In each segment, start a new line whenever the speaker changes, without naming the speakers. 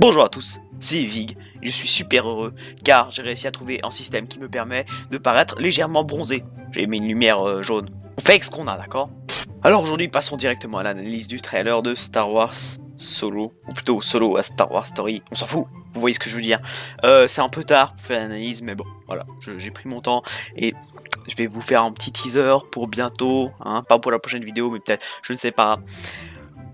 Bonjour à tous, c'est Vig, je suis super heureux car j'ai réussi à trouver un système qui me permet de paraître légèrement bronzé. J'ai mis une lumière jaune. On fait avec ce qu'on a, d'accord? Alors aujourd'hui, passons directement à l'analyse du trailer de Star Wars Solo, ou plutôt Solo à Star Wars Story. On s'en fout, vous voyez ce que je veux dire. C'est un peu tard pour faire l'analyse, mais bon, voilà, j'ai pris mon temps et je vais vous faire un petit teaser pour bientôt, hein, pas pour la prochaine vidéo, mais peut-être, je ne sais pas.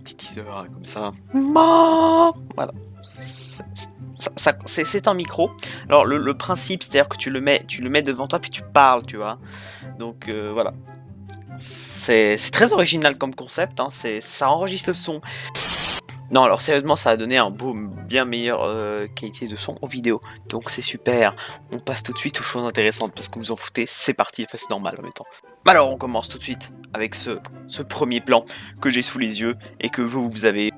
Petit teaser hein, comme ça. Voilà. C'est un micro. Alors le principe, c'est-à-dire que tu le mets devant toi puis tu parles, tu vois. Donc voilà. C'est très original comme concept, hein. Ça enregistre le son. Non, alors sérieusement, ça a donné un beau, bien meilleure qualité de son en vidéo. Donc c'est super. On passe tout de suite aux choses intéressantes parce que vous en foutez. C'est parti, enfin, c'est normal en même temps. Alors on commence tout de suite avec ce premier plan que j'ai sous les yeux et que vous avez.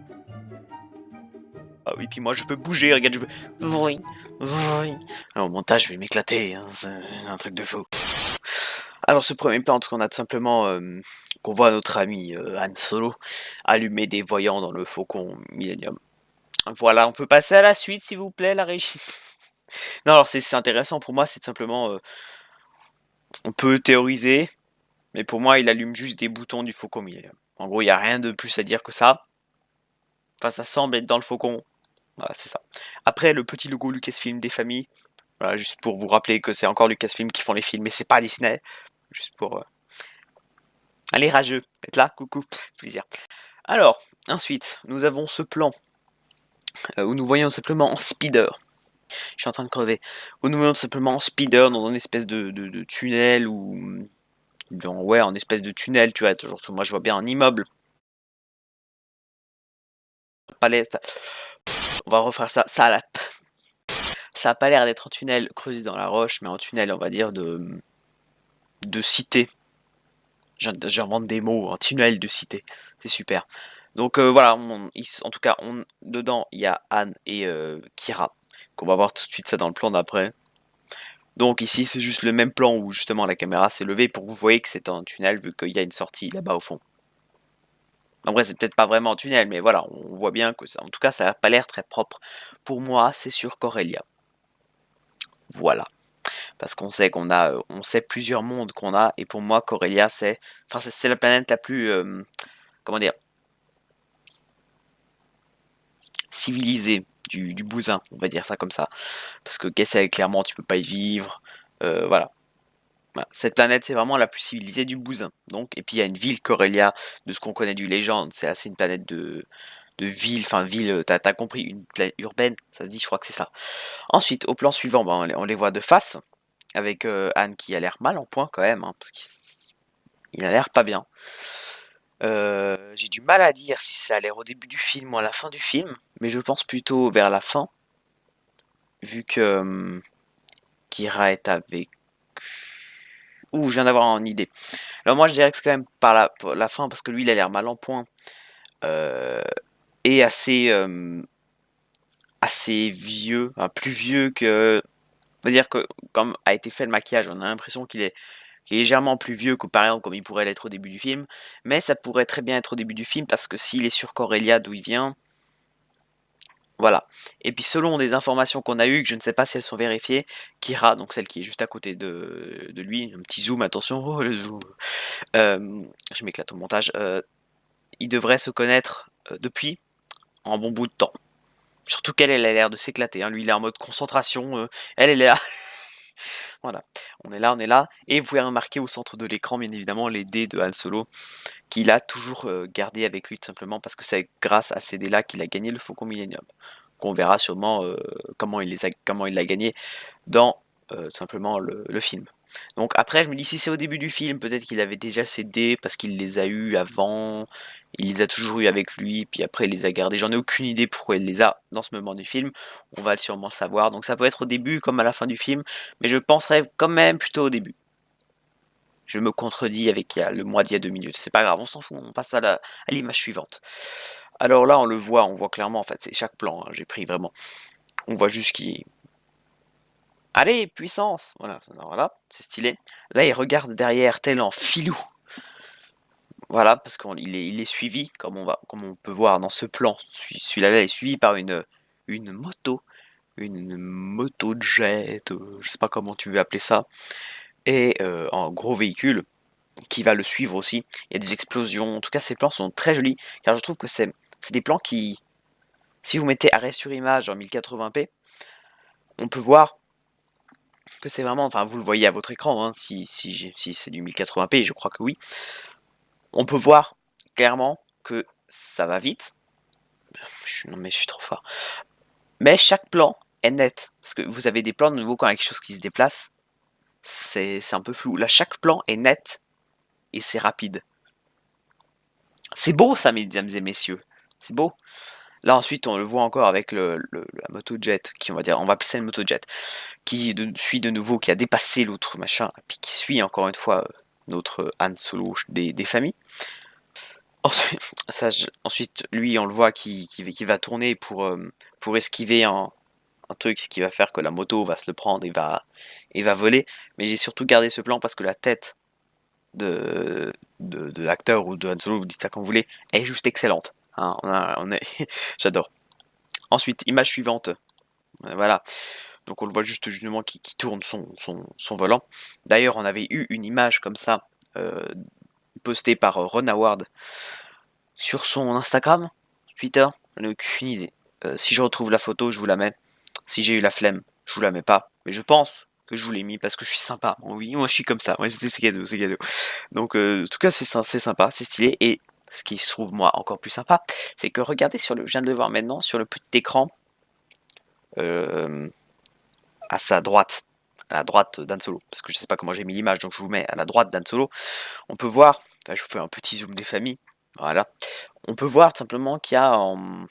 Ah oui, puis moi je peux bouger, regarde, je peux. Oui, oui. Alors, au montage, je vais m'éclater, hein, c'est un truc de fou. Alors, ce premier plan, qu'on a tout simplement. Qu'on voit notre ami Han Solo allumer des voyants dans le Faucon Millennium. Voilà, on peut passer à la suite, s'il vous plaît, la régie. Non, alors c'est intéressant pour moi, c'est tout simplement. On peut théoriser, mais pour moi, il allume juste des boutons du Faucon Millennium. En gros, il n'y a rien de plus à dire que ça. Enfin, ça semble être dans le Faucon. Voilà, c'est ça. Après, le petit logo Lucasfilm des familles. Voilà, juste pour vous rappeler que c'est encore Lucasfilm qui font les films, mais c'est pas Disney. Juste pour... Allez, rageux, êtes là, coucou, plaisir. Alors, ensuite, nous avons ce plan où nous voyons simplement en speeder. Je suis en train de crever. Où nous voyons simplement en speeder dans une espèce de tunnel ou... ouais, en espèce de tunnel, tu vois. Toujours, moi, je vois bien un immeuble. Palais, ça... On va refaire ça. Ça a pas l'air d'être un tunnel creusé dans la roche, mais un tunnel, on va dire, de cité. J'invente des mots, un tunnel de cité. C'est super. Donc voilà, en tout cas, dedans, il y a Anne et Kira. Qu'on va voir tout de suite ça dans le plan d'après. Donc ici, c'est juste le même plan où justement la caméra s'est levée pour que vous voyez que c'est un tunnel, vu qu'il y a une sortie là-bas au fond. En vrai, c'est peut-être pas vraiment un tunnel, mais voilà, on voit bien que ça. En tout cas, ça n'a pas l'air très propre. Pour moi, c'est sur Corellia. Voilà. Parce qu'on sait on sait plusieurs mondes qu'on a, et pour moi, Corellia, c'est la planète la plus, comment dire, civilisée du bousin, on va dire ça comme ça. Parce que Kessel, clairement, tu peux pas y vivre, voilà. Voilà. Cette planète, c'est vraiment la plus civilisée du bousin. Donc, et puis il y a une ville, Corellia, de ce qu'on connaît du légende, c'est assez une planète de ville, enfin ville, t'as compris, une planète urbaine, ça se dit, je crois que c'est ça. Ensuite, au plan suivant, ben, on les voit de face, avec Anne qui a l'air mal en point quand même, hein, parce qu'il a l'air pas bien. J'ai du mal à dire si ça a l'air au début du film ou à la fin du film, mais je pense plutôt vers la fin, vu que Kira est avec... Ouh, je viens d'avoir une idée. Alors moi je dirais que c'est quand même par la fin, parce que lui il a l'air mal en point, euh, et assez vieux, enfin, plus vieux que... C'est-à-dire que comme a été fait le maquillage, on a l'impression qu'il est légèrement plus vieux que par exemple comme il pourrait l'être au début du film, mais ça pourrait très bien être au début du film parce que s'il est sur Corellia d'où il vient, voilà. Et puis selon des informations qu'on a eues, que je ne sais pas si elles sont vérifiées, Kira, donc celle qui est juste à côté de lui, un petit zoom, attention, oh le zoom, je m'éclate au montage, il devrait se connaître depuis un bon bout de temps. Surtout qu'elle, elle a l'air de s'éclater, hein. Lui il est en mode concentration, elle est là. Voilà, on est là, on est là. Et vous pouvez remarquer au centre de l'écran, bien évidemment, les dés de Han Solo, qu'il a toujours gardé avec lui, tout simplement, parce que c'est grâce à ces dés-là qu'il a gagné le Faucon Millennium. Qu'on verra sûrement comment il l'a gagné dans tout simplement le film. Donc après, je me dis, si c'est au début du film, peut-être qu'il avait déjà ses dés, parce qu'il les a eus avant, il les a toujours eus avec lui, puis après il les a gardés. J'en ai aucune idée pourquoi il les a dans ce moment du film, on va sûrement le savoir. Donc ça peut être au début comme à la fin du film, mais je penserais quand même plutôt au début. Je me contredis avec le mois d'il y a 2 minutes, c'est pas grave, on s'en fout, on passe à l'image suivante. Alors là, on voit clairement, en fait, c'est chaque plan, hein, j'ai pris vraiment. On voit juste qu'il... Allez, puissance! Voilà, voilà, c'est stylé. Là, il regarde derrière, tel en filou. Voilà, parce qu'il est suivi, comme on peut voir dans ce plan. Celui-là est suivi par une moto, une moto-jet, je sais pas comment tu veux appeler ça, et en gros véhicule qui va le suivre aussi. Il y a des explosions, en tout cas ces plans sont très jolis, car je trouve que c'est des plans qui, si vous mettez arrêt sur image en 1080p, on peut voir que c'est vraiment, enfin vous le voyez à votre écran, hein, si c'est du 1080p, je crois que oui, on peut voir clairement que ça va vite. Non mais je suis trop fort. Mais chaque plan est net, parce que vous avez des plans de nouveau quand il y a quelque chose qui se déplace, c'est un peu flou. Là chaque plan est net et c'est rapide. C'est beau ça, mesdames et messieurs, c'est beau. Là ensuite on le voit encore avec la motojet, qui on va appeler ça une motojet, suit de nouveau, qui a dépassé l'autre machin, puis qui suit encore une fois notre Han Solo des familles. Ensuite, lui, on le voit qui va tourner pour esquiver un truc, ce qui va faire que la moto va se le prendre et va voler. Mais j'ai surtout gardé ce plan parce que la tête de l'acteur ou de Han Solo, vous dites ça comme vous voulez, est juste excellente. Hein, j'adore. Ensuite, image suivante. Voilà. Donc on le voit justement qui tourne son volant. D'ailleurs, on avait eu une image comme ça, postée par Ron Howard sur son Instagram, Twitter, j'en ai aucune idée. Si je retrouve la photo, je vous la mets. Si j'ai eu la flemme, je vous la mets pas. Mais je pense que je vous l'ai mis parce que je suis sympa. Bon, oui, moi je suis comme ça. Moi c'est cadeau, c'est cadeau. Donc en tout cas c'est sympa, c'est stylé. Et ce qui se trouve moi encore plus sympa, c'est que regardez je viens de le voir maintenant sur le petit écran à sa droite. À la droite d'Han Solo. Parce que je sais pas comment j'ai mis l'image, donc je vous mets à la droite d'Han Solo. On peut voir, enfin, je vous fais un petit zoom des familles. Voilà. On peut voir simplement qu'il y a en.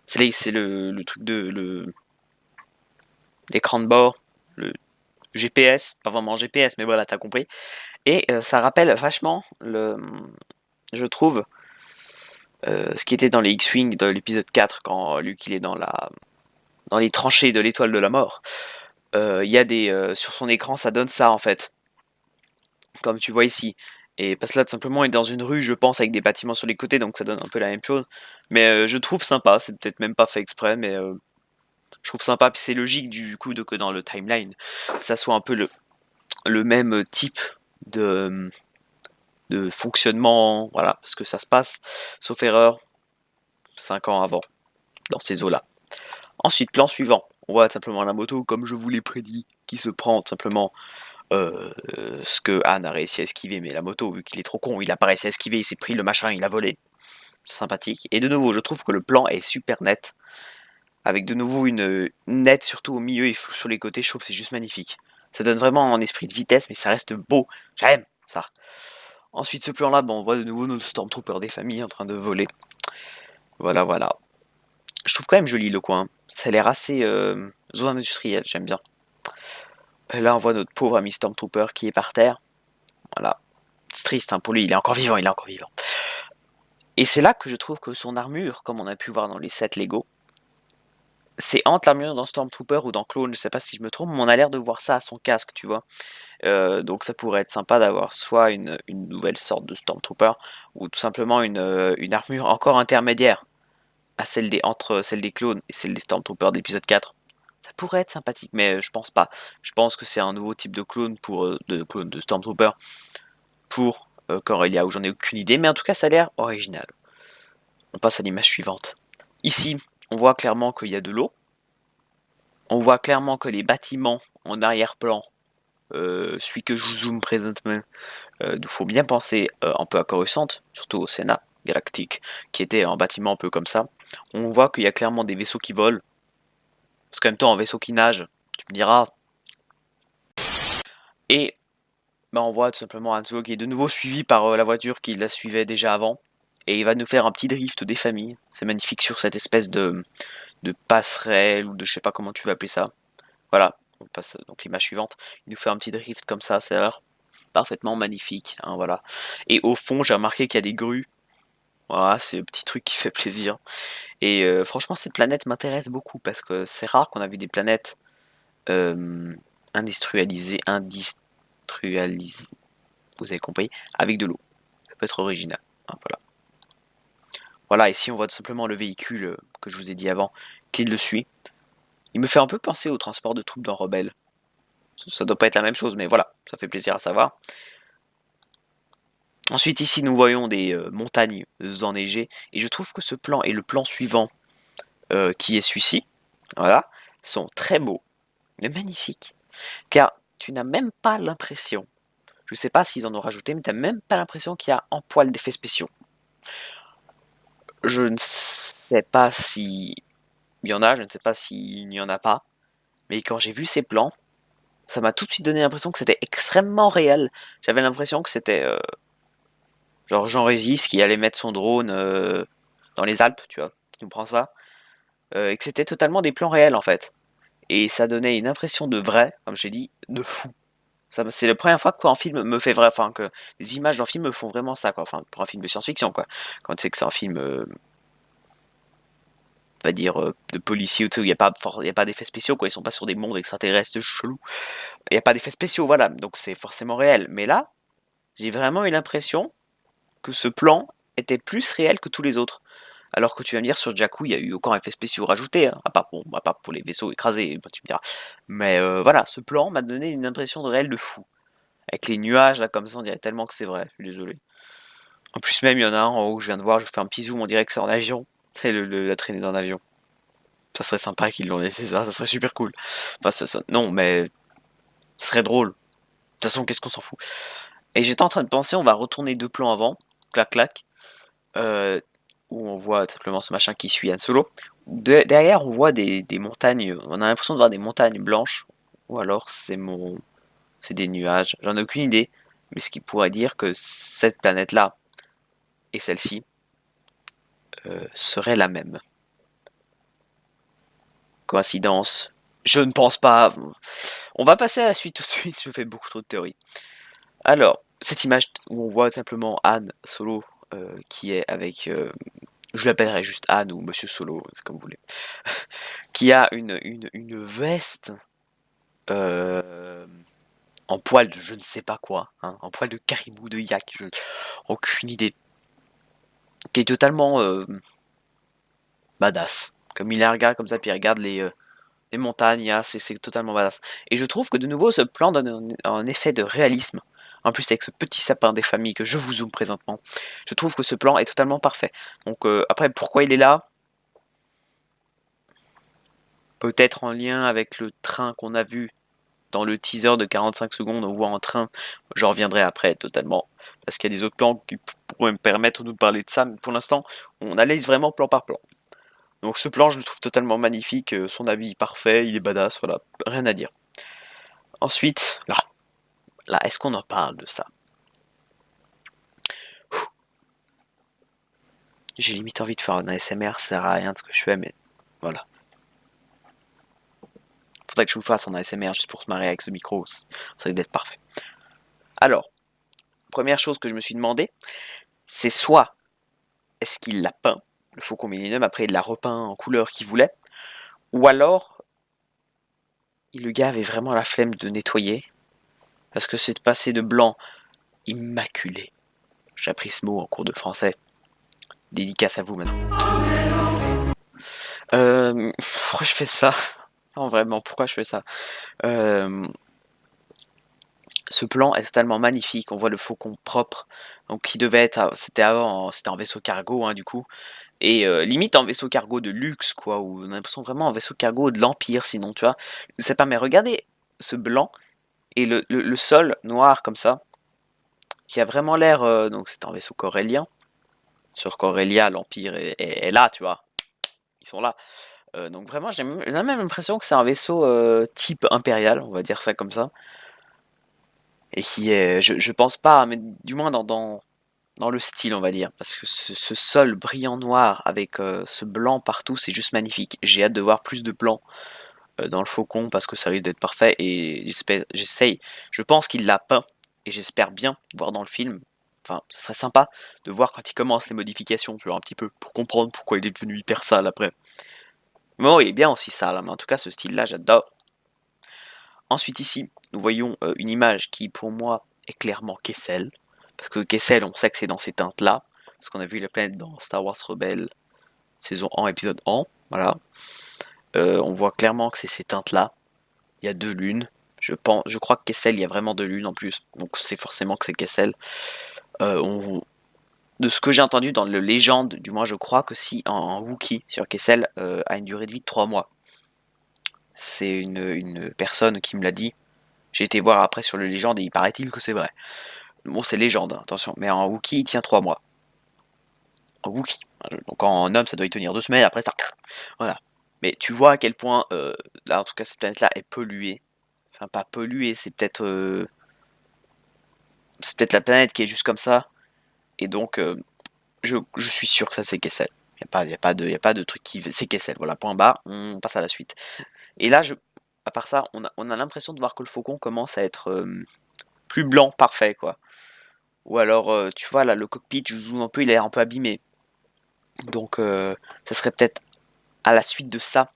C'est le truc l'écran de bord, le GPS, pas vraiment GPS, mais voilà, t'as compris. Et ça rappelle vachement je trouve, ce qui était dans les X-Wing de l'épisode 4 quand Luke il est dans les tranchées de l'étoile de la mort. Il y a sur son écran, ça donne ça en fait, comme tu vois ici. Et parce que là, tout simplement, il est dans une rue, je pense, avec des bâtiments sur les côtés, donc ça donne un peu la même chose. Mais je trouve sympa, c'est peut-être même pas fait exprès, mais je trouve sympa, puis c'est logique du coup que dans le timeline, ça soit un peu le même type de, de fonctionnement, voilà, parce que ça se passe, sauf erreur, 5 ans avant, dans ces eaux-là. Ensuite, plan suivant, on voit simplement la moto, comme je vous l'ai prédit, qui se prend simplement ce que Han a réussi à esquiver, mais la moto, vu qu'il est trop con, il a pas réussi à esquiver, il s'est pris le machin, il a volé. C'est sympathique. Et de nouveau, je trouve que le plan est super net, avec de nouveau une nette surtout au milieu et flou sur les côtés, je trouve que c'est juste magnifique. Ça donne vraiment un esprit de vitesse, mais ça reste beau. J'aime ça. Ensuite, ce plan-là, on voit de nouveau nos Stormtroopers des familles en train de voler. Voilà, voilà. Je trouve quand même joli le coin. Ça a l'air assez zone industrielle, j'aime bien. Et là, on voit notre pauvre ami Stormtrooper qui est par terre. Voilà. C'est triste hein, pour lui, il est encore vivant, il est encore vivant. Et c'est là que je trouve que son armure, comme on a pu voir dans les sets Lego, c'est entre l'armure dans Stormtrooper ou dans Clone, je sais pas si je me trompe, mais on a l'air de voir ça à son casque, tu vois. Donc ça pourrait être sympa d'avoir soit une nouvelle sorte de Stormtrooper, ou tout simplement une armure encore intermédiaire à entre celle des clones et celle des Stormtroopers d'épisode 4. Ça pourrait être sympathique, mais je pense pas. Je pense que c'est un nouveau type de clone de Stormtrooper pour Corellia, où j'en ai aucune idée, mais en tout cas ça a l'air original. On passe à l'image suivante. Ici, on voit clairement qu'il y a de l'eau. On voit clairement que les bâtiments en arrière-plan, celui que je vous zoome présentement, il faut bien penser un peu à Coruscant, surtout au Sénat galactique, qui était un bâtiment un peu comme ça. On voit qu'il y a clairement des vaisseaux qui volent, parce qu'en même temps un vaisseau qui nage, tu me diras. Et on voit tout simplement Han Solo qui est de nouveau suivi par la voiture qui la suivait déjà avant. Et il va nous faire un petit drift des familles. C'est magnifique sur cette espèce de passerelle, ou de je sais pas comment tu veux appeler ça. Voilà, on passe donc l'image suivante. Il nous fait un petit drift comme ça, c'est alors parfaitement magnifique. Hein, voilà. Et au fond, j'ai remarqué qu'il y a des grues. Voilà, c'est un petit truc qui fait plaisir. Et franchement, cette planète m'intéresse beaucoup parce que c'est rare qu'on a vu des planètes industrialisées, vous avez compris, avec de l'eau. Ça peut être original. Hein, voilà. Voilà, ici on voit tout simplement le véhicule que je vous ai dit avant, qui le suit. Il me fait un peu penser au transport de troupes dans Rebelle. Ça doit pas être la même chose, mais voilà, ça fait plaisir à savoir. Ensuite, ici, nous voyons des montagnes enneigées, et je trouve que ce plan et le plan suivant, qui est celui-ci, voilà, sont très beaux, mais magnifiques, car tu n'as même pas l'impression, je sais pas s'ils en ont rajouté, mais tu n'as même pas l'impression qu'il y a un poil d'effets spéciaux. Je ne sais pas si il y en a, je ne sais pas s'il n'y en a pas, mais quand j'ai vu ces plans, ça m'a tout de suite donné l'impression que c'était extrêmement réel. J'avais l'impression que c'était genre Jean Régis qui allait mettre son drone dans les Alpes, tu vois, qui nous prend ça, et que c'était totalement des plans réels en fait. Et ça donnait une impression de vrai, comme j'ai dit, de fou. C'est la première fois qu'un film me fait vrai, enfin que les images d'un film me font vraiment ça, quoi. Enfin, pour un film de science-fiction, quoi. Quand tu sais que c'est un film, on va dire, de policiers ou tout, il n'y a pas d'effets spéciaux, quoi. Ils sont pas sur des mondes extraterrestres chelous. Il n'y a pas d'effets spéciaux, voilà. Donc c'est forcément réel. Mais là, j'ai vraiment eu l'impression que ce plan était plus réel que tous les autres. Alors que tu vas me dire, sur Jakku, il n'y a eu aucun effet spéciaux rajouté, hein, à part pour les vaisseaux écrasés, bah, tu me diras. Mais voilà, ce plan m'a donné une impression de réel de fou. Avec les nuages, là, comme ça, on dirait tellement que c'est vrai, je suis désolé. En plus, même, il y en a un en haut, je viens de voir, je fais un petit zoom, on dirait que c'est en avion. C'est la traînée d'un avion. Ça serait sympa qu'ils l'ont laissé ça serait super cool. Enfin, non, mais ce serait drôle. De toute façon, qu'est-ce qu'on s'en fout. Et j'étais en train de penser, on va retourner 2 plans avant, clac clac, où on voit simplement ce machin qui suit Han Solo. Derrière, on voit des montagnes, on a l'impression de voir des montagnes blanches, ou alors c'est des nuages, j'en ai aucune idée, mais ce qui pourrait dire que cette planète-là et celle-ci seraient la même. Coïncidence? Je ne pense pas. On va passer à la suite tout de suite, je fais beaucoup trop de théories. Alors, cette image où on voit simplement Han Solo qui est avec... je l'appellerai juste Han ou Monsieur Solo, c'est comme vous voulez. Qui a une veste en poil de je ne sais pas quoi, hein, en poil de caribou, de yak, aucune idée. Qui est totalement badass. Comme il la regarde comme ça, puis il regarde les montagnes, c'est totalement badass. Et je trouve que de nouveau, ce plan donne un effet de réalisme. En plus, avec ce petit sapin des familles que je vous zoome présentement, je trouve que ce plan est totalement parfait. Donc après, pourquoi il est là? Peut-être en lien avec le train qu'on a vu dans le teaser de 45 secondes, on voit un train, j'en reviendrai après totalement, parce qu'il y a des autres plans qui pourraient me permettre de nous parler de ça, mais pour l'instant, on analyse vraiment plan par plan. Donc ce plan, je le trouve totalement magnifique, son habit parfait, il est badass, voilà, rien à dire. Ensuite, là, est-ce qu'on en parle de ça? J'ai limite envie de faire un ASMR, ça sert à rien de ce que je fais, mais voilà. Faudrait que je vous fasse un ASMR juste pour se marrer avec ce micro, ça risque d'être parfait. Alors, première chose que je me suis demandé, c'est soit est-ce qu'il l'a peint, le Faucon Millenium, après il l'a repeint en couleur qu'il voulait, ou alors le gars avait vraiment la flemme de nettoyer, parce que c'est passé de blanc immaculé. J'ai appris ce mot en cours de français. Dédicace à vous maintenant. Pourquoi je fais ça? Non, vraiment, pourquoi je fais ça? Ce plan est totalement magnifique. On voit le faucon propre, donc qui devait être, c'était avant, c'était un vaisseau cargo, hein, du coup, et limite un vaisseau cargo de luxe, quoi, ou on a l'impression vraiment un vaisseau cargo de l'Empire, sinon, tu vois. Je sais pas, mais regardez ce blanc et le sol noir comme ça, qui a vraiment l'air, donc c'est un vaisseau corélien. Sur Corellia, l'Empire est là, tu vois. Ils sont là. Donc vraiment, j'ai la même impression que c'est un vaisseau type impérial, on va dire ça comme ça. Et qui est, je pense pas, mais du moins dans le style, on va dire. Parce que ce sol brillant noir avec ce blanc partout, c'est juste magnifique. J'ai hâte de voir plus de blanc dans le Faucon parce que ça risque d'être parfait. Et j'essaye, je pense qu'il l'a peint. Et j'espère bien voir dans le film. Enfin, ce serait sympa de voir quand il commence les modifications, tu vois, un petit peu, pour comprendre pourquoi il est devenu hyper sale après. Mais bon, il est bien aussi sale, hein, mais en tout cas, ce style-là, j'adore. Ensuite, ici, nous voyons une image qui, pour moi, est clairement Kessel. Parce que Kessel, on sait que c'est dans ces teintes-là. Parce qu'on a vu la planète dans Star Wars Rebelle. saison 1, épisode 1, voilà. On voit clairement que c'est ces teintes-là. Il y a 2 lunes. Je crois que Kessel, il y a vraiment 2 lunes en plus. Donc c'est forcément que c'est Kessel. De ce que j'ai entendu dans le légende, du moins je crois que si un Wookie sur Kessel a une durée de vie de 3 mois. C'est une personne qui me l'a dit. J'ai été voir après sur le légende et il paraît-il que c'est vrai. Bon, c'est légende, attention. Mais un Wookie, il tient 3 mois. Un Wookie. Donc en homme, ça doit y tenir 2 semaines, après ça... Voilà. Mais tu vois à quel point, là, en tout cas, cette planète-là est polluée. Enfin, pas polluée, c'est peut-être la planète qui est juste comme ça. Et donc, je suis sûr que ça, c'est Kessel. Y a pas de truc qui... C'est Kessel, voilà, point barre, on passe à la suite. Et là, à part ça, on a l'impression de voir que le faucon commence à être plus blanc, parfait, quoi. Ou alors, tu vois, là, le cockpit, je zoome un peu, il est un peu abîmé. Donc, ça serait peut-être à la suite de ça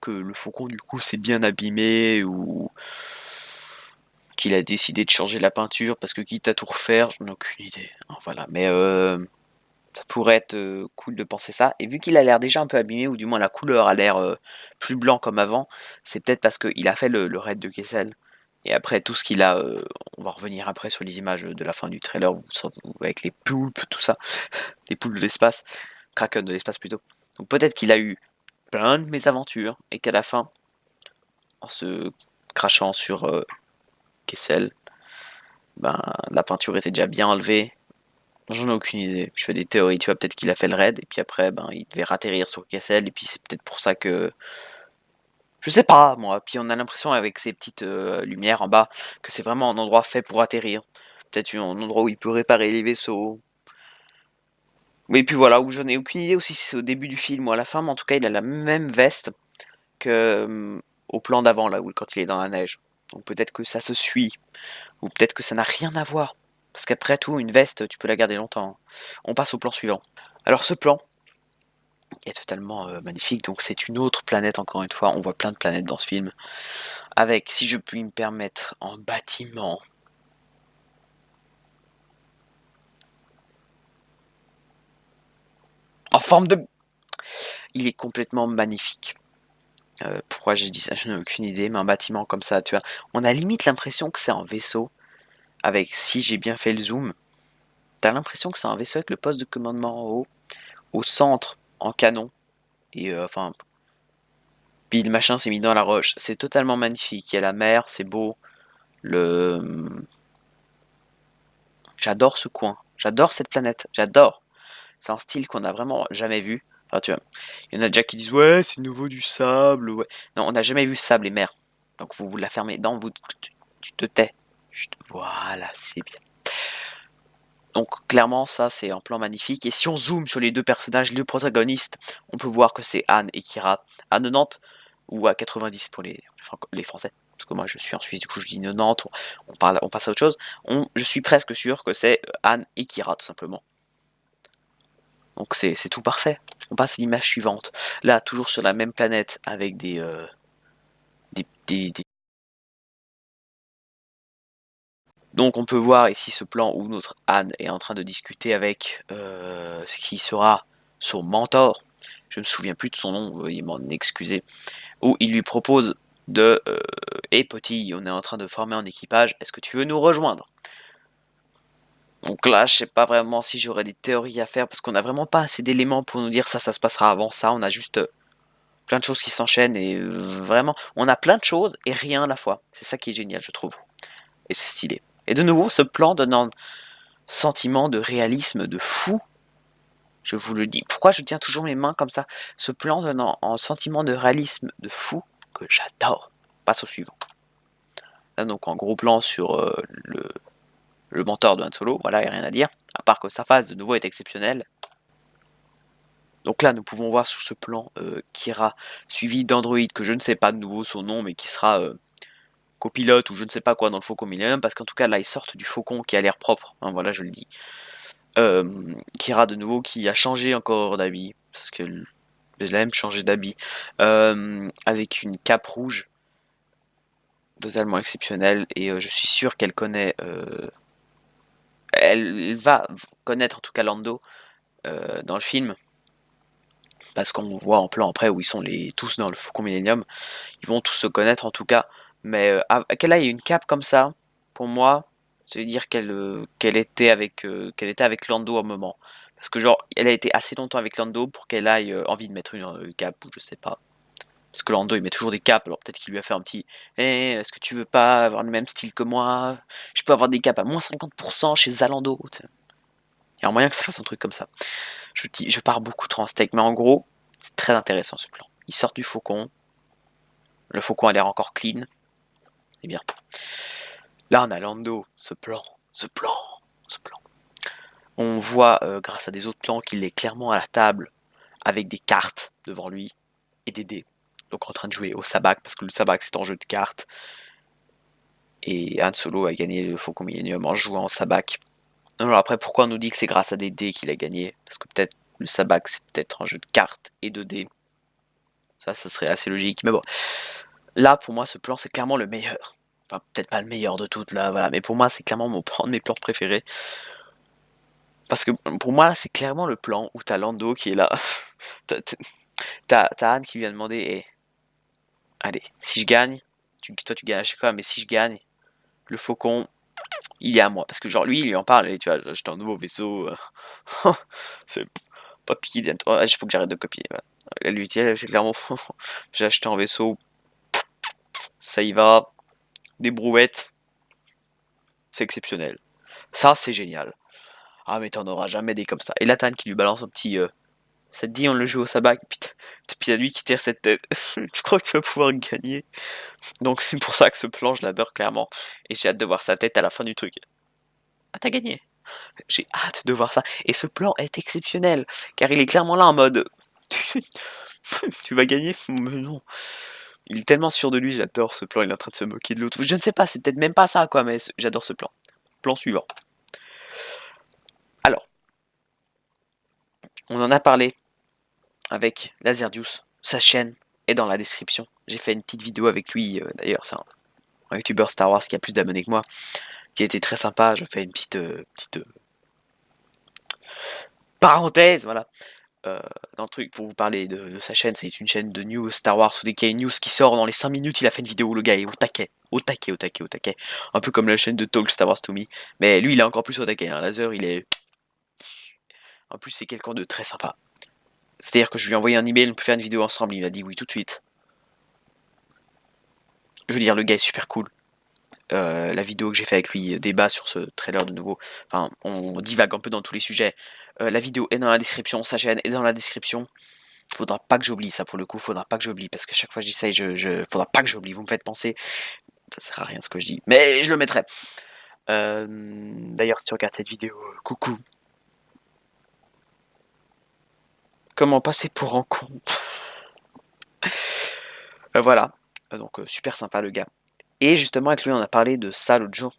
que le faucon, du coup, s'est bien abîmé ou qu'il a décidé de changer la peinture parce que quitte à tout refaire, j'en ai aucune idée. Voilà, mais ça pourrait être cool de penser ça. Et vu qu'il a l'air déjà un peu abîmé, ou du moins la couleur a l'air plus blanc comme avant, c'est peut-être parce qu'il a fait le raid de Kessel. Et après tout ce qu'il a, on va revenir après sur les images de la fin du trailer, avec les poulpes, tout ça, les poules de l'espace, Kraken de l'espace plutôt. Donc peut-être qu'il a eu plein de mésaventures, et qu'à la fin, en se crachant sur Kessel, ben, la peinture était déjà bien enlevée. J'en ai aucune idée. Je fais des théories. Tu vois, peut-être qu'il a fait le raid et puis après, ben, il devait ratterrir sur Kessel et puis c'est peut-être pour ça que. Je sais pas, moi. Puis on a l'impression avec ces petites lumières en bas que c'est vraiment un endroit fait pour atterrir. Peut-être un endroit où il peut réparer les vaisseaux. Mais puis voilà, où j'en ai aucune idée aussi si c'est au début du film ou à la fin, mais en tout cas, il a la même veste que au plan d'avant, là, où, quand il est dans la neige. Donc peut-être que ça se suit. Ou peut-être que ça n'a rien à voir. Parce qu'après tout, une veste, tu peux la garder longtemps. On passe au plan suivant. Alors ce plan est totalement magnifique, donc c'est une autre planète encore une fois, on voit plein de planètes dans ce film, avec, si je puis me permettre, un bâtiment en forme de... Il est complètement magnifique. Pourquoi j'ai dit ça, je n'ai aucune idée, mais un bâtiment comme ça, tu vois, on a limite l'impression que c'est un vaisseau, avec, si j'ai bien fait le zoom, t'as l'impression que c'est un vaisseau avec le poste de commandement en haut, au centre, en canon, et enfin... Puis le machin s'est mis dans la roche. C'est totalement magnifique. Il y a la mer, c'est beau. Le... J'adore ce coin. J'adore cette planète. J'adore. C'est un style qu'on n'a vraiment jamais vu. Enfin, tu vois, il y en a déjà qui disent ouais, c'est nouveau du sable. Ouais. Non, on n'a jamais vu sable et mer. Donc vous la fermez. Non, tu te tais. Voilà, c'est bien. Donc clairement, ça c'est un plan magnifique. Et si on zoome sur les deux personnages, les deux protagonistes, on peut voir que c'est Anne et Kira à 90 ou à 90 pour les Français. Parce que moi je suis en Suisse, du coup je dis 90, on passe à autre chose. Je suis presque sûr que c'est Anne et Kira tout simplement. Donc c'est tout parfait. On passe à l'image suivante. Là, toujours sur la même planète avec des... Donc on peut voir ici ce plan où notre Anne est en train de discuter avec ce qui sera son mentor. Je me souviens plus de son nom, veuillez m'en excuser. Où il lui propose de hey petit, on est en train de former un équipage, est-ce que tu veux nous rejoindre? Donc là, je sais pas vraiment si j'aurais des théories à faire parce qu'on n'a vraiment pas assez d'éléments pour nous dire ça se passera avant ça. On a juste plein de choses qui s'enchaînent et vraiment, on a plein de choses et rien à la fois. C'est ça qui est génial, je trouve. Et c'est stylé. Et de nouveau, ce plan donne un sentiment de réalisme de fou. Je vous le dis. Pourquoi je tiens toujours mes mains comme ça? Ce plan donne un sentiment de réalisme de fou que j'adore. Passe au suivant. Là, donc, en gros plan sur le mentor de Han Solo. Voilà, il n'y a rien à dire. À part que sa phase, de nouveau, est exceptionnelle. Donc là, nous pouvons voir sur ce plan Kira, suivi d'Android, que je ne sais pas de nouveau son nom, mais qui sera copilote ou je ne sais pas quoi dans le Faucon Millennium, parce qu'en tout cas, là, ils sortent du Faucon qui a l'air propre. Hein, voilà, je le dis. Kira, de nouveau, qui a changé encore d'habit, parce que elle a même changé d'habit, avec une cape rouge, totalement exceptionnelle, et je suis sûr qu'elle connaît... elle va connaître en tout cas Lando dans le film, parce qu'on voit en plan après où ils sont tous dans le Faucon Millenium, ils vont tous se connaître en tout cas, mais qu'elle ait une cape comme ça, pour moi, ça veut dire qu'elle était avec Lando un moment. Parce que genre, elle a été assez longtemps avec Lando pour qu'elle ait envie de mettre une cape, ou je sais pas. Parce que Lando il met toujours des capes, alors peut-être qu'il lui a fait un petit est-ce que tu veux pas avoir le même style que moi? Je peux avoir des capes à moins 50% chez Zalando. Il y a un moyen que ça fasse un truc comme ça. Je pars beaucoup trop en steak, mais en gros, c'est très intéressant ce plan. Ils sortent du faucon, le faucon a l'air encore clean, c'est bien. Là on a Lando, ce plan, ce plan, ce plan. On voit grâce à des autres plans qu'il est clairement à la table avec des cartes devant lui et des dés. Donc en train de jouer au sabak, parce que le sabak c'est un jeu de cartes. Et Han Solo a gagné le Faucon Millenium en jouant au sabak. Alors après, pourquoi on nous dit que c'est grâce à des dés qu'il a gagné? Parce que peut-être le sabak c'est peut-être un jeu de cartes et de dés. Ça serait assez logique. Mais bon, là pour moi ce plan c'est clairement le meilleur. Enfin peut-être pas le meilleur de toutes là, voilà. Mais pour moi c'est clairement un de mes plans préférés. Parce que pour moi là c'est clairement le plan où t'as Lando qui est là. t'as Han qui lui a demandé allez, si je gagne, toi tu gagnes à chaque fois, mais si je gagne, le faucon, il est à moi. Parce que genre lui, il lui en parle, et tu vois, j'ai acheté un nouveau vaisseau. C'est pas de piquer il faut que j'arrête de copier. Voilà. Elle lui dit, c'est clairement, j'ai acheté un vaisseau, ça y va, des brouettes, c'est exceptionnel. Ça, c'est génial. Ah, mais t'en auras jamais des comme ça. Et Latane qui lui balance un petit, ça te dit, on le joue au sabak, puis t'as lui qui tire cette tête. Je crois que tu vas pouvoir gagner. Donc c'est pour ça que ce plan, je l'adore clairement. Et j'ai hâte de voir sa tête à la fin du truc. Ah, t'as gagné. J'ai hâte de voir ça. Et ce plan est exceptionnel, car il est clairement là en mode tu vas gagner? Mais non. Il est tellement sûr de lui, j'adore ce plan, il est en train de se moquer de l'autre. Je ne sais pas, c'est peut-être même pas ça, quoi, mais j'adore ce plan. Plan suivant. Alors, on en a parlé avec Lazerdius, sa chaîne est dans la description. J'ai fait une petite vidéo avec lui, d'ailleurs, c'est un youtubeur Star Wars qui a plus d'abonnés que moi, qui a été très sympa. Je fais une petite parenthèse, voilà. Dans le truc pour vous parler de sa chaîne, c'est une chaîne de news Star Wars où dès qu'il y a une news qui sort dans les 5 minutes, il a fait une vidéo, le gars est au taquet, au taquet, au taquet, au taquet. Un peu comme la chaîne de Talk Star Wars to Me. Mais lui, il est encore plus au taquet, hein. Laser, il est. En plus, c'est quelqu'un de très sympa. C'est-à-dire que je lui ai envoyé un email, on peut faire une vidéo ensemble, il m'a dit oui tout de suite. Je veux dire, le gars est super cool. La vidéo que j'ai fait avec lui débat sur ce trailer de nouveau. Enfin, on divague un peu dans tous les sujets. La vidéo est dans la description, sa chaîne est dans la description. Faudra pas que j'oublie ça pour le coup, faudra pas que j'oublie parce qu'à chaque fois je dis ça et faudra pas que j'oublie, vous me faites penser, ça sert à rien ce que je dis, mais je le mettrai. D'ailleurs si tu regardes cette vidéo, coucou. Comment passer pour un con? Voilà, donc super sympa le gars. Et justement avec lui on a parlé de ça l'autre jour,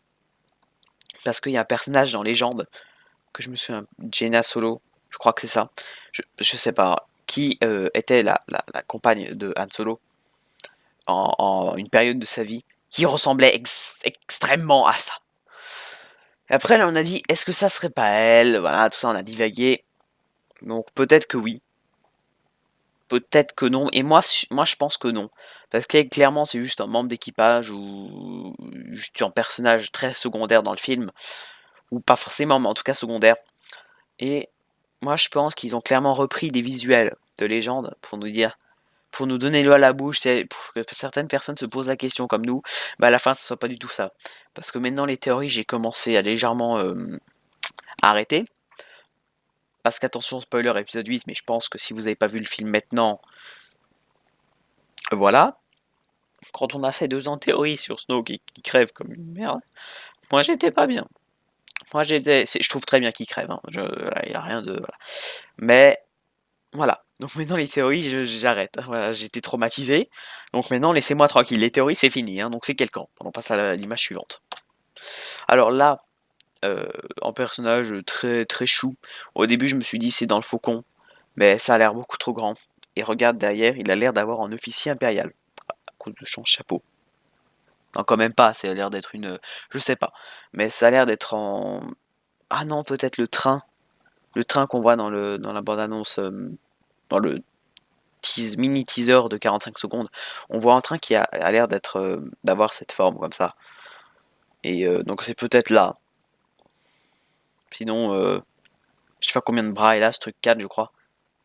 parce qu'il y a un personnage dans Légende, que je me souviens, Jaina Solo, je crois que c'est ça, je sais pas, qui était la compagne de Han Solo, en une période de sa vie qui ressemblait extrêmement à ça. Et après, là, on a dit, est-ce que ça serait pas elle? Voilà, tout ça, on a divagué. Donc peut-être que oui, peut-être que non. Et moi, je pense que non, parce que clairement, c'est juste un membre d'équipage ou juste un personnage très secondaire dans le film, ou pas forcément, mais en tout cas secondaire. Et moi, je pense qu'ils ont clairement repris des visuels de légende pour nous dire, pour nous donner l'eau à la bouche, c'est pour que certaines personnes se posent la question comme nous, bah à la fin ce soit pas du tout ça. Parce que maintenant les théories j'ai commencé à légèrement arrêter. Parce qu'attention spoiler épisode 8, mais je pense que si vous n'avez pas vu le film maintenant, voilà. Quand on a fait 2 ans de théorie sur Snoke qui crève comme une merde, moi j'étais pas bien. Moi je trouve très bien qu'il crève, hein. Il n'y a rien de... Voilà. Mais voilà. Donc maintenant les théories, j'arrête. Voilà, j'étais traumatisé. Donc maintenant laissez-moi tranquille. Les théories c'est fini. Hein. Donc c'est quelqu'un. On passe à l'image suivante. Alors là, en personnage très très chou. Au début je me suis dit c'est dans le faucon. Mais ça a l'air beaucoup trop grand. Et regarde derrière, il a l'air d'avoir un officier impérial. À cause de son chapeau. Non quand même pas, ça a l'air d'être une... Je sais pas. Mais ça a l'air d'être en... Ah non, peut-être le train. Le train qu'on voit dans la bande-annonce... dans le mini teaser de 45 secondes, on voit un train qui a l'air d'avoir cette forme comme ça. Et donc c'est peut-être là. Sinon, je sais pas combien de bras il a, ce truc 4 je crois.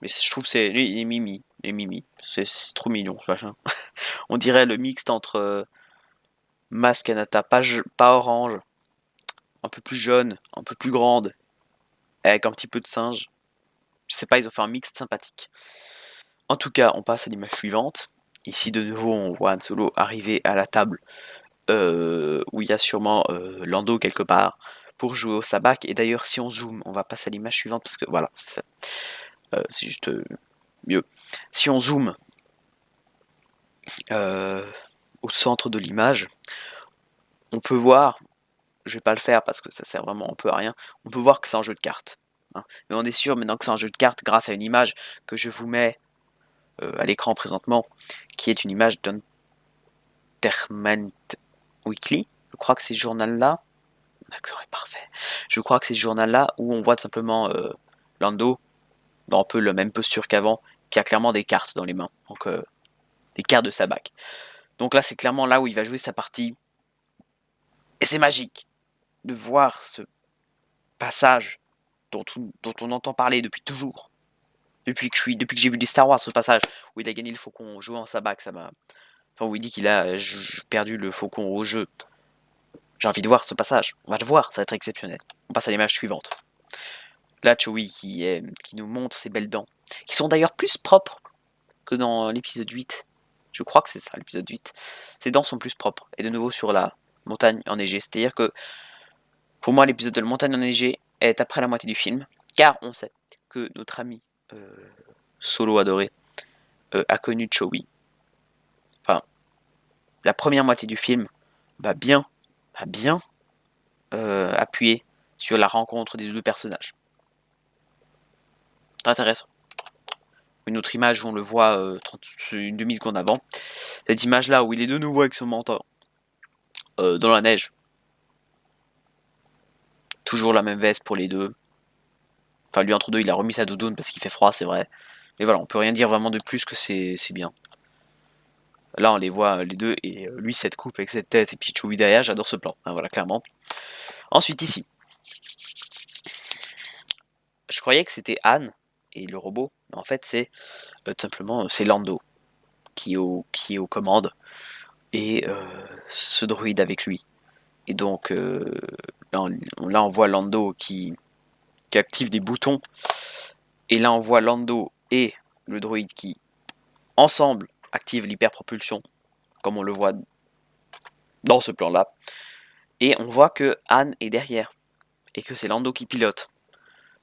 Mais je trouve que c'est lui, il est mimi. Les mimi. C'est trop mignon ce machin. On dirait le mixte entre Maz Kanata, pas orange, un peu plus jaune, un peu plus grande, avec un petit peu de singe. Je sais pas, ils ont fait un mixte sympathique. En tout cas, on passe à l'image suivante. Ici, de nouveau, on voit Han Solo arriver à la table où il y a sûrement Lando quelque part pour jouer au sabak. Et d'ailleurs, si on zoome, on va passer à l'image suivante parce que voilà, c'est juste mieux. Si on zoome au centre de l'image, on peut voir, je vais pas le faire parce que ça sert vraiment un peu à rien, on peut voir que c'est un jeu de cartes. Hein. Mais on est sûr maintenant que c'est un jeu de cartes grâce à une image que je vous mets à l'écran présentement, qui est une image d'Entertainment Weekly. Je crois que c'est ce journal-là. Mon accent est parfait. Je crois que c'est ce journal-là où on voit tout simplement Lando dans un peu la même posture qu'avant, qui a clairement des cartes dans les mains. Donc des cartes de sabak. Donc là, c'est clairement là où il va jouer sa partie. Et c'est magique de voir ce passage dont on entend parler depuis toujours. Depuis que j'ai vu des Star Wars, ce passage où il a gagné le faucon jouant en sabak, ça m'a. Enfin, où il dit qu'il a perdu le faucon au jeu. J'ai envie de voir ce passage. On va le voir, ça va être exceptionnel. On passe à l'image suivante. Là, Chewie qui nous montre ses belles dents, qui sont d'ailleurs plus propres que dans l'épisode 8. Je crois que c'est ça, l'épisode 8. Ses dents sont plus propres. Et de nouveau sur la montagne enneigée. C'est-à-dire que, pour moi, l'épisode de la montagne enneigée est après la moitié du film, car on sait que notre ami Solo adoré a connu Chewie. Enfin, la première moitié du film va bien appuyer sur la rencontre des deux personnages. C'est intéressant. Une autre image où on le voit une demi-seconde avant. Cette image-là où il est de nouveau avec son mentor dans la neige. Toujours la même veste pour les deux. Enfin, lui, entre deux, il a remis sa doudoune parce qu'il fait froid, c'est vrai. Mais voilà, on peut rien dire vraiment de plus que c'est bien. Là, on les voit les deux, et lui, cette coupe avec cette tête, et puis Chewie derrière, j'adore ce plan. Hein, voilà, clairement. Ensuite, ici. Je croyais que c'était Anne et le robot, mais en fait, c'est tout simplement c'est Lando qui est aux commandes, et ce droïde avec lui. Et donc, là, on voit Lando qui active des boutons. Et là, on voit Lando et le droïde qui, ensemble, activent l'hyperpropulsion, comme on le voit dans ce plan-là. Et on voit que Han est derrière, et que c'est Lando qui pilote.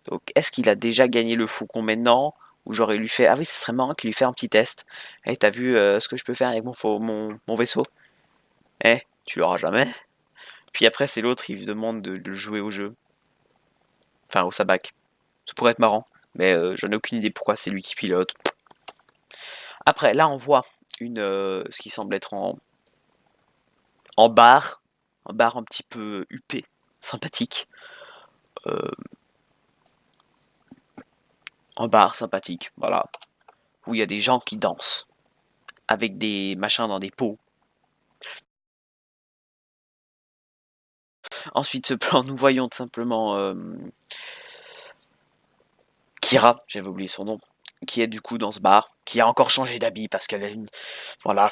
Donc, est-ce qu'il a déjà gagné le faucon maintenant? Ou j'aurais lui fait, ah oui, ce serait marrant qu'il lui fait un petit test. Eh, t'as vu ce que je peux faire avec mon vaisseau? Eh, tu l'auras jamais. Puis après, c'est l'autre, il lui demande de jouer au jeu. Enfin, au sabac. Ça pourrait être marrant, mais j'en ai aucune idée pourquoi c'est lui qui pilote. Après, là, on voit ce qui semble être en bar, un bar un petit peu huppé, sympathique. Euh, un bar sympathique, voilà, où il y a des gens qui dansent, avec des machins dans des pots. Ensuite, ce plan, nous voyons tout simplement Kira, j'avais oublié son nom, qui est du coup dans ce bar, qui a encore changé d'habit parce qu'elle a une... Voilà,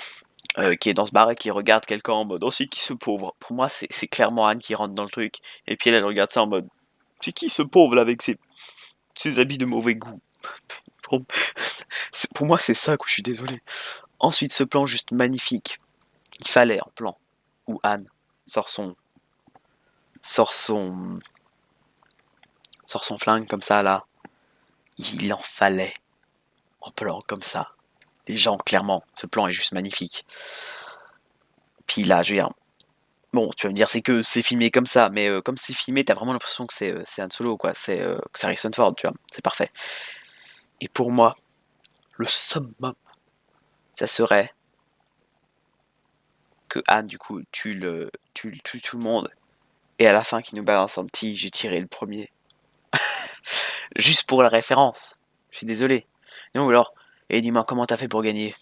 qui est dans ce bar et qui regarde quelqu'un en mode « Oh, c'est qui ce pauvre ?» Pour moi, c'est clairement Anne qui rentre dans le truc. Et puis elle regarde ça en mode « C'est qui ce pauvre là avec ses habits de mauvais goût ?» Pour moi, c'est ça que je suis désolé. Ensuite, ce plan juste magnifique. Il fallait un plan où Anne sort son sort son sort son flingue comme ça là. Il en fallait un plan comme ça. Les gens, clairement, ce plan est juste magnifique. Puis là, je veux dire, bon, tu vas me dire c'est filmé comme ça, mais comme c'est filmé, t'as vraiment l'impression que c'est Han Solo, quoi. Que c'est Harrison Ford, tu vois. C'est parfait. Et pour moi, le summum, ça serait que Han, du coup, tue tout le monde. Et à la fin, qui nous balance un petit j'ai tiré le premier. Juste pour la référence. Je suis désolé. Non, alors, Et dis-moi, comment t'as fait pour gagner?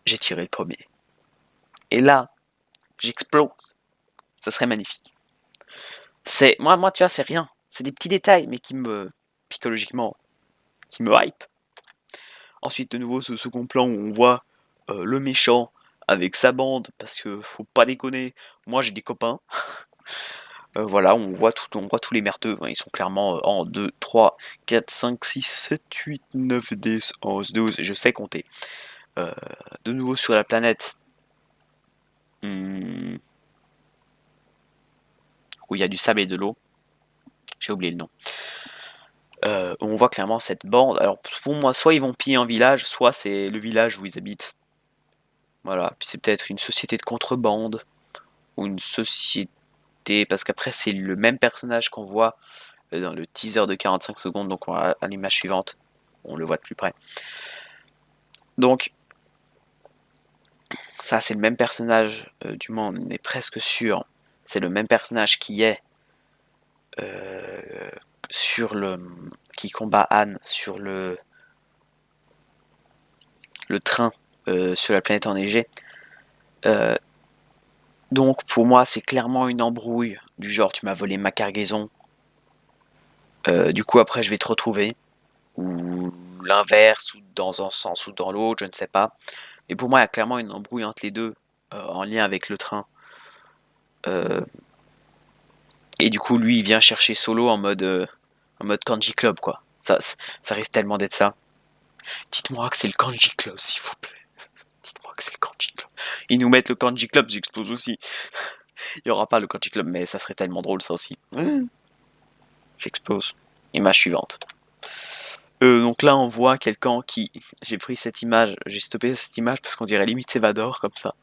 J'ai tiré le premier. Et là, j'explose. Ça serait magnifique. Moi, tu vois, c'est rien. C'est des petits détails, mais qui me, psychologiquement, qui me hype. Ensuite, de nouveau, ce second plan où on voit le méchant avec sa bande, parce que faut pas déconner, moi j'ai des copains. Voilà, on voit tous les merdeux, hein, ils sont clairement en 2, 3, 4, 5, 6, 7, 8, 9, 10, 11, 12, je sais compter. Euh, de nouveau sur la planète, hmm, où il y a du sable et de l'eau, j'ai oublié le nom. On voit clairement cette bande. Alors pour moi, soit ils vont piller un village, soit c'est le village où ils habitent. Voilà, puis c'est peut-être une société de contrebande, ou une société, parce qu'après c'est le même personnage qu'on voit dans le teaser de 45 secondes, donc à l'image suivante, on le voit de plus près. Donc ça c'est le même personnage, du moins on est presque sûr, c'est le même personnage qui est euh, qui combat Anne sur le train sur la planète enneigée. Euh, donc pour moi c'est clairement une embrouille du genre tu m'as volé ma cargaison, du coup après je vais te retrouver, ou l'inverse, ou dans un sens ou dans l'autre, je ne sais pas. Et pour moi il y a clairement une embrouille entre les deux, en lien avec le train. Euh, et du coup lui il vient chercher Solo en mode Kanji Club quoi. Ça risque tellement d'être ça. Dites-moi que c'est le Kanji Club s'il vous plaît. Dites-moi que c'est le Kanji Club. Ils nous mettent le Kanji Club, j'explose aussi. Il n'y aura pas le Kanji Club, mais ça serait tellement drôle ça aussi. J'explose. Image suivante. Donc là, on voit quelqu'un qui. J'ai pris cette image, j'ai stoppé cette image parce qu'on dirait limite c'est Vador comme ça.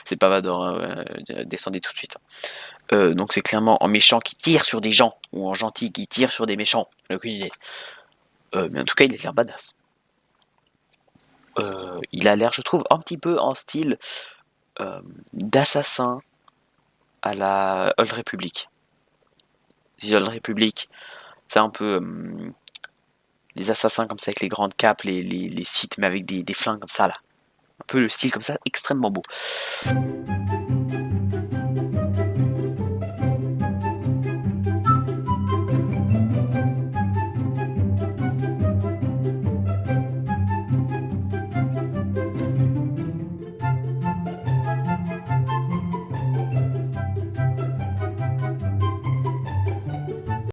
C'est pas Vador, hein, descendez tout de suite. Donc c'est clairement un méchant qui tire sur des gens, ou un gentil qui tire sur des méchants. J'ai aucune idée. Mais en tout cas, il a l'air badass. Il a l'air, je trouve, un petit peu en style d'assassin à la Old Republic. The Old Republic, c'est un peu les assassins comme ça avec les grandes capes, les Sith mais avec des flingues comme ça là. Un peu le style comme ça, extrêmement beau.